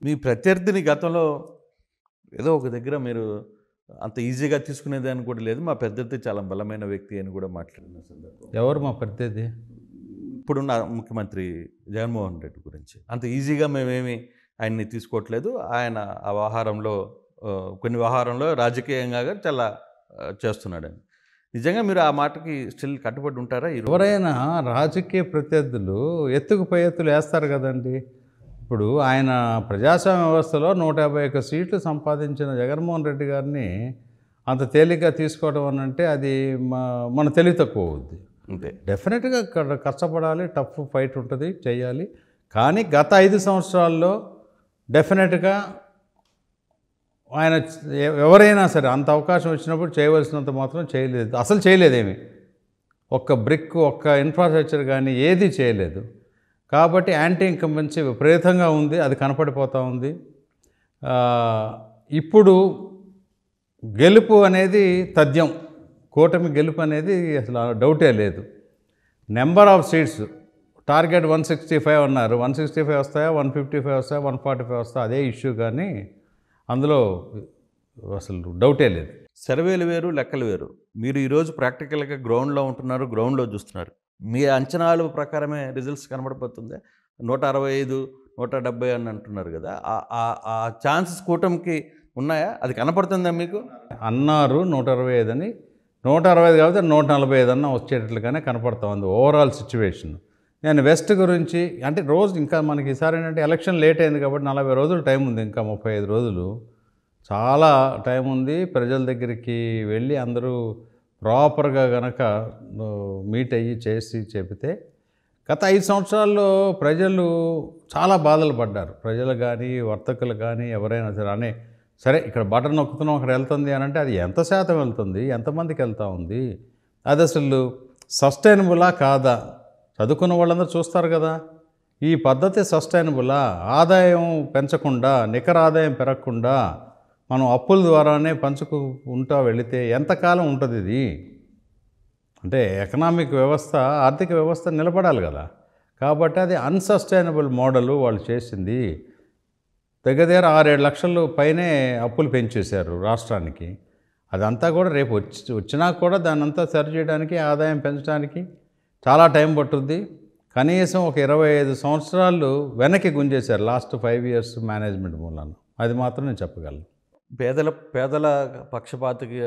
మీ ప్రత్యర్థిని గతంలో ఏదో ఒక దగ్గర మీరు అంత ఈజీగా తీసుకునేదాన్ని కూడా లేదు. మా ప్రత్యర్థి చాలా బలమైన వ్యక్తి అని కూడా మాట్లాడిన సందర్భం. ఎవరు మా ప్రత్యర్థి? ఇప్పుడున్న ముఖ్యమంత్రి జగన్మోహన్ రెడ్డి గురించి. అంత ఈజీగా మేమేమి ఆయన్ని తీసుకోవట్లేదు. ఆయన ఆ వ్యవహారంలో కొన్ని వ్యవహారంలో రాజకీయంగా చాలా చేస్తున్నాడని. నిజంగా మీరు ఆ మాటకి స్టిల్ కట్టుబడి ఉంటారా? ఎవరైనా రాజకీయ ప్రత్యర్థులు ఎత్తుకు పై ఎత్తులు వేస్తారు కదండి. ఇప్పుడు ఆయన ప్రజాస్వామ్య వ్యవస్థలో 151 సీట్లు సంపాదించిన జగన్మోహన్ రెడ్డి గారిని అంత తేలిగ్గా తీసుకోవడం అని అంటే అది మన తెలివి తక్కువ అవుద్ది. అంతే. డెఫినెట్గా కష్టపడాలి, టఫ్ ఫైట్ ఉంటుంది, చేయాలి. కానీ గత 5 సంవత్సరాల్లో డెఫినెట్గా ఆయన ఎవరైనా సరే అంత అవకాశం వచ్చినప్పుడు చేయవలసినంత మాత్రం చేయలేదు. అసలు చేయలేదేమి. ఒక్క బ్రిక్, ఒక్క ఇన్ఫ్రాస్ట్రక్చర్ కానీ ఏది చేయలేదు. కాబట్టి యాంటీ ఇన్కంబెన్సీ విపరీతంగా ఉంది, అది కనపడిపోతూ ఉంది. ఇప్పుడు గెలుపు అనేది తథ్యం. కూటమి గెలుపు అనేది అసలు డౌటే లేదు. నెంబర్ ఆఫ్ సీట్స్ టార్గెట్ 165 అన్నారు. 165 వస్తాయా, 155 వస్తాయా, 145 వస్తాయా, అదే ఇష్యూ. కానీ అందులో అసలు డౌటే లేదు. సర్వేలు వేరు, లెక్కలు వేరు. మీరు ఈరోజు ప్రాక్టికల్గా గ్రౌండ్లో ఉంటున్నారు, గ్రౌండ్లో చూస్తున్నారు. మీ అంచనాల ప్రకారమే రిజల్ట్స్ కనబడిపోతుంది. 165, 170 అని అంటున్నారు కదా, ఆ ఛాన్సెస్ కూటమికి ఉన్నాయా? అది కనపడుతుందా మీకు? అన్నారు 125 అని. 165 కాబట్టి 145 అన్న వచ్చేటట్లుగానే కనపడతా ఉంది ఓవరాల్ సిచ్యువేషన్. నేను వెస్ట్ గురించి అంటే రోజు ఇంకా మనకి ఈసారి ఏంటంటే ఎలక్షన్ లేట్ అయింది కాబట్టి 40 రోజులు టైం ఉంది, ఇంకా 35 రోజులు చాలా టైం ఉంది. ప్రజల దగ్గరికి వెళ్ళి అందరూ ప్రాపర్గా గనక మీట్ అయ్యి చేసి చెబితే, గత 5 సంవత్సరాల్లో ప్రజలు చాలా బాధలు పడ్డారు. ప్రజలు కానీ, వర్తకులు కానీ, ఎవరైనా సరే సరే ఇక్కడ బటన్ నొక్కుతున్నాం అక్కడ వెళ్తుంది అని అంటే అది ఎంత శాతం వెళ్తుంది, ఎంతమందికి వెళ్తూ ఉంది, అది అసలు సస్టైనబులా కాదా? చదువుకున్న వాళ్ళందరూ చూస్తారు కదా, ఈ పద్ధతి సస్టైనబులా? ఆదాయం పెంచకుండా, నికర ఆదాయం పెరగకుండా మనం అప్పుల ద్వారానే పంచుకుంటూ వెళితే ఎంతకాలం ఉంటుంది ఇది? అంటే ఎకనామిక్ వ్యవస్థ, ఆర్థిక వ్యవస్థ నిలబడాలి కదా. కాబట్టి అది అన్సస్టైనబుల్ మోడలు వాళ్ళు చేసింది. దగ్గర 6-7 లక్షల పైనే అప్పులు పెంచేశారు రాష్ట్రానికి. అదంతా కూడా రేపు వచ్చినా కూడా దాన్ని అంతా సరి చేయడానికి, ఆదాయం పెంచడానికి చాలా టైం పట్టుద్ది. కనీసం ఒక 25 సంవత్సరాలు వెనక్కి గుంజేశారు లాస్ట్ 5 ఇయర్స్ మేనేజ్మెంట్ మూలాన. అది మాత్రం నేను చెప్పగలను. పేదల పక్షపాతకి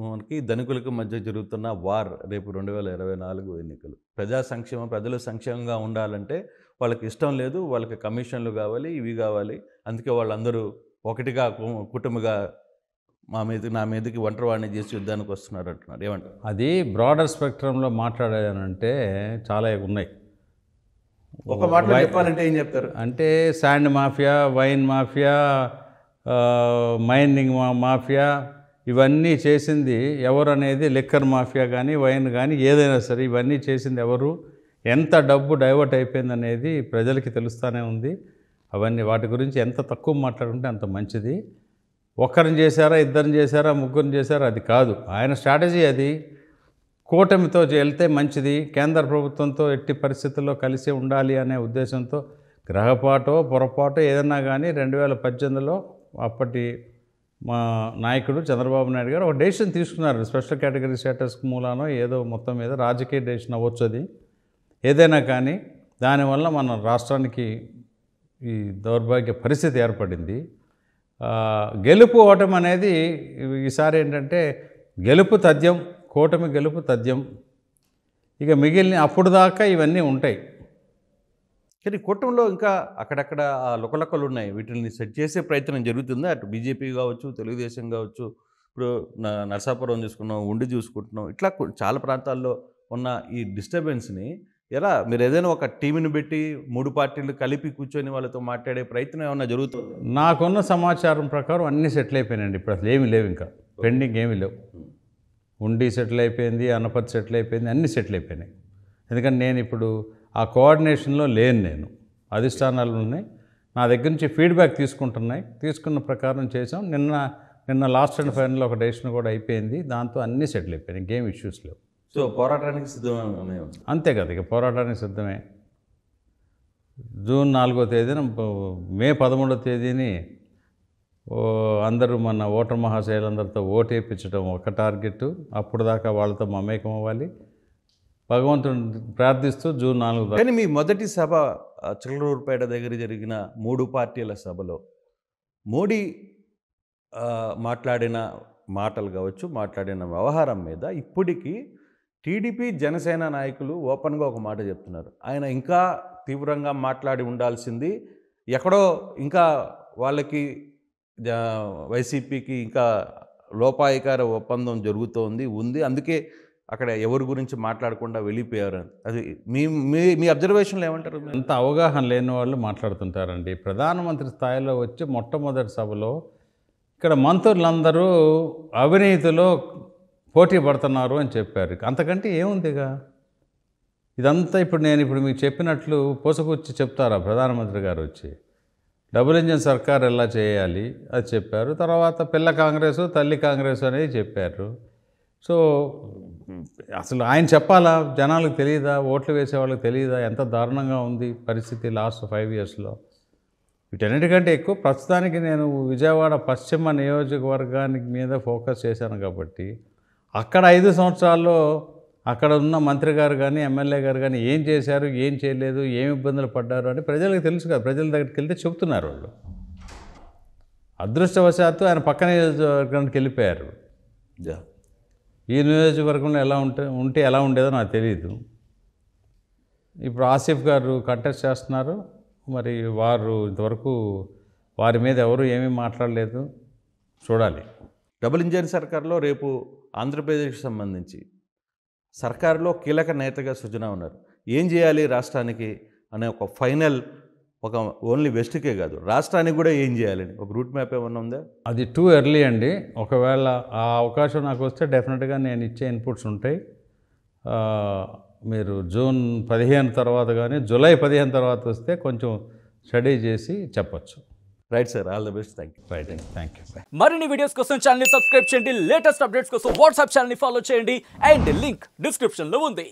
మనకి ధనికులకు మధ్య జరుగుతున్న వార్ రేపు 2024 ఎన్నికలు. ప్రజా సంక్షేమం, ప్రజలు సంక్షేమంగా ఉండాలంటే వాళ్ళకి ఇష్టం లేదు, వాళ్ళకి కమిషన్లు కావాలి, ఇవి కావాలి. అందుకే వాళ్ళందరూ ఒకటిగా కుటుంబగా నా మీదకి ఒంటరివాడిని చేసి యుద్ధానికి వస్తున్నారు అంటున్నారు. ఏమంటారు? అది బ్రాడర్ స్పెక్ట్రంలో మాట్లాడాలంటే చాలా ఉన్నాయి. ఒక మాటలో చెప్పాలంటే ఏం చెప్తారు? అంటే sand mafia, wine mafia, mining mafia, ఇవన్నీ చేసింది ఎవరు అనేది, లిక్కర్ మాఫియా కానీ, వైన్ కానీ, ఏదైనా సరే ఇవన్నీ చేసింది ఎవరు, ఎంత డబ్బు డైవర్ట్ అయిపోయింది అనేది ప్రజలకి తెలుస్తూనే ఉంది. అవన్నీ వాటి గురించి ఎంత తక్కువ మాట్లాడుకుంటే అంత మంచిది. ఒక్కరిని చేశారా, ఇద్దరిని చేశారా, ముగ్గురిని చేశారా, అది కాదు ఆయన స్ట్రాటజీ. అది కూటమితో వెళ్తే మంచిది, కేంద్ర ప్రభుత్వంతో ఎట్టి పరిస్థితుల్లో కలిసి ఉండాలి అనే ఉద్దేశంతో గ్రహపాటో పొరపాటో ఏదన్నా కానీ 2018లో అప్పటి మా నాయకుడు చంద్రబాబు నాయుడు గారు ఒక డెసిషన్ తీసుకున్నారు. స్పెషల్ కేటగిరీ స్టేటస్ మూలానో ఏదో మొత్తం మీద రాజకీయ డెసిషన్ అవ్వచ్చు అది ఏదైనా కానీ. దానివల్ల మన రాష్ట్రానికి ఈ దౌర్భాగ్య పరిస్థితి ఏర్పడింది. గెలుపు ఓటమి అనేది ఈసారి ఏంటంటే గెలుపు తథ్యం, కూటమి గెలుపు తథ్యం. ఇక మిగిలిన అప్పుడు దాకా ఇవన్నీ ఉంటాయి. కానీ కూటమిలో ఇంకా అక్కడక్కడ ఆ లుకలకలు ఉన్నాయి. వీటిని సెట్ చేసే ప్రయత్నం జరుగుతుంది. అటు బీజేపీ కావచ్చు, తెలుగుదేశం కావచ్చు, ఇప్పుడు నరసాపురం చూసుకున్నాం, ఉండి చూసుకుంటున్నాం, ఇట్లా చాలా ప్రాంతాల్లో ఉన్న ఈ డిస్టర్బెన్స్ని ఎలా మీరు ఏదైనా ఒక టీంని పెట్టి 3 పార్టీలు కలిపి కూర్చొని వాళ్ళతో మాట్లాడే ప్రయత్నం ఏమన్నా జరుగుతుంది? నాకున్న సమాచారం ప్రకారం అన్నీ సెటిల్ అయిపోయినాయండి. ఇప్పుడు అసలు ఏమీ లేవు, ఇంకా పెండింగ్ ఏమీ లేవు. ఉండి సెటిల్ అయిపోయింది, అనపతి సెటిల్ అయిపోయింది, అన్నీ సెటిల్ అయిపోయినాయి. ఎందుకంటే నేను ఇప్పుడు ఆ కోఆర్డినేషన్లో లేను. నేను అధిష్టానాలు ఉన్నాయి, నా దగ్గర నుంచి ఫీడ్బ్యాక్ తీసుకున్న ప్రకారం చేసాం. నిన్న లాస్ట్ అండ్ ఫైనల్ ఒక డెసిషన్ కూడా అయిపోయింది. దాంతో అన్నీ సెటిల్ అయిపోయినాయి, ఇంకేం ఇష్యూస్ లేవు. సో పోరాటానికి సిద్ధమే. అంతే కదా, ఇక పోరాటానికి సిద్ధమే. జూన్ 4వ తేదీన మే 13వ తేదీని అందరూ మన ఓటర్ మహాశయులందరితో ఓటేపించడం ఒక టార్గెట్. అప్పుడు దాకా వాళ్ళతో మమేకం అవ్వాలి. భగవంతుని ప్రార్థిస్తూ జూన్ 4 కానీ మీ మొదటి సభ చిలకలూరుపేట దగ్గర జరిగిన 3 పార్టీల సభలో మోడీ మాట్లాడిన మాటలు కావచ్చు, మాట్లాడిన వ్యవహారం మీద ఇప్పటికీ టీడీపీ జనసేన నాయకులు ఓపెన్గా ఒక మాట చెప్తున్నారు. ఆయన ఇంకా తీవ్రంగా మాట్లాడి ఉండాల్సింది, ఎక్కడో ఇంకా వాళ్ళకి వైసీపీకి ఇంకా లోపాయికార ఒప్పందం ఉంది, అందుకే అక్కడ ఎవరి గురించి మాట్లాడకుండా వెళ్ళిపోయారు. అది మీ మీ అబ్జర్వేషన్లో ఏమంటారు? అంత అవగాహన లేని వాళ్ళు మాట్లాడుతుంటారండి. ప్రధానమంత్రి స్థాయిలో వచ్చి మొట్టమొదటి సభలో ఇక్కడ మంత్రులందరూ అవినీతిలో పోటీ పడుతున్నారు అని చెప్పారు. అంతకంటే ఏముందిగా? ఇదంతా ఇప్పుడు మీకు చెప్పినట్లు పోసకొచ్చి చెప్తారా ప్రధానమంత్రి గారు వచ్చి? డబుల్ ఇంజిన్ సర్కార్ ఎలా చేయాలి అది చెప్పారు. తర్వాత పిల్ల కాంగ్రెస్ తల్లి కాంగ్రెస్ అనేది చెప్పారు. సో అసలు ఆయన చెప్పాలా? జనాలకు తెలియదా? ఓట్లు వేసే వాళ్ళకి తెలియదా ఎంత దారుణంగా ఉంది పరిస్థితి లాస్ట్ 5 yearsలో? వీటన్నిటికంటే ఎక్కువ ప్రస్తుతానికి నేను విజయవాడ పశ్చిమ నియోజకవర్గానికి మీద ఫోకస్ చేశాను కాబట్టి అక్కడ 5 సంవత్సరాల్లో అక్కడ ఉన్న మంత్రి గారు కానీ ఎమ్మెల్యే గారు కానీ ఏం చేశారు, ఏం చేయలేదు, ఏం ఇబ్బందులు పడ్డారు అని ప్రజలకు తెలుసు కదా. ప్రజల దగ్గరికి వెళ్తే చెబుతున్నారు వాళ్ళు. అదృష్టవశాత్తు ఆయన పక్క నియోజకవర్గానికి వెళ్ళిపోయారు. ఈ నియోజకవర్గంలో ఉంటే ఎలా ఉండేదో నాకు తెలియదు. ఇప్పుడు ఆసిఫ్ గారు కంటెస్ట్ చేస్తున్నారు. మరి వారు ఇంతవరకు వారి మీద ఎవరు ఏమీ మాట్లాడలేదు. చూడాలి. డబుల్ ఇంజిన్ సర్కార్లో రేపు ఆంధ్రప్రదేశ్కి సంబంధించి సర్కారులో కీలక నేతగా సుజనా ఉన్నారు. ఏం చేయాలి రాష్ట్రానికి అనే ఒక ఫైనల్, ఒక ఓన్లీ వెస్ట్కే కాదు రాష్ట్రానికి కూడా ఏం చేయాలని ఒక రూట్ మ్యాప్ ఏమన్నా ఉందా? అది టూ ఎర్లీ అండి. ఒకవేళ ఆ అవకాశం నాకు వస్తే డెఫినెట్గా నేను ఇచ్చే ఇన్పుట్స్ ఉంటాయి. మీరు జూన్ 15 తర్వాత కానీ జూలై 15 తర్వాత వస్తే కొంచెం స్టడీ చేసి చెప్పచ్చు. Right sir, all the best. Thank you. Right అండి, థ్యాంక్ యూ. మరిన్ని వీడియోస్ కోసం ఛానల్ ని సబ్స్క్రైబ్ చేయండి. లేటెస్ట్ అప్డేట్స్ కోసం వాట్సాప్ ఛానల్ ని ఫాలో చేయండి. అండ్ లింక్ డిస్క్రిప్షన్ లో ఉంది.